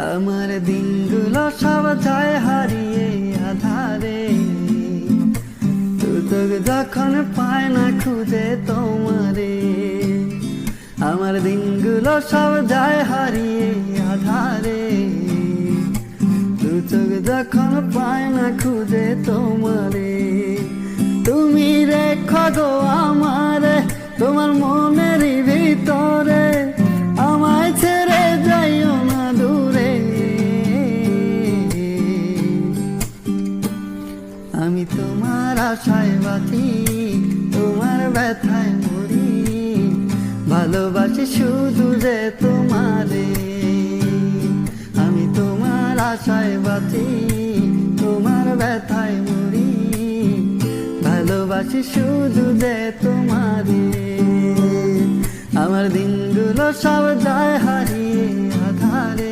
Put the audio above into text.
আমার দিনগুলো সব যায় হারিয়ে আধারে, তোকে যখন পায় না খুঁজে তোমারে। আমার দিনগুলো সব যায় হারিয়ে আধারে, তোকে যখন পায় না খুঁজে তোমারে। তুমি রেখো গো আমারে তোমার মনের ভিতরে, আমায় ছেড়ে যাইও না দূরে। আমি তোমার আশায় বাঁচি, তোমার ব্যথায় মরি, ভালোবাসি শুধু যে তোমারে। আমি তোমার আশায় বাঁচি, তোমার ব্যথায় মরি, ভালোবাসি শুধু যে তোমারে। আমার দিনগুলো সব যায় হারিয়ে আধারে।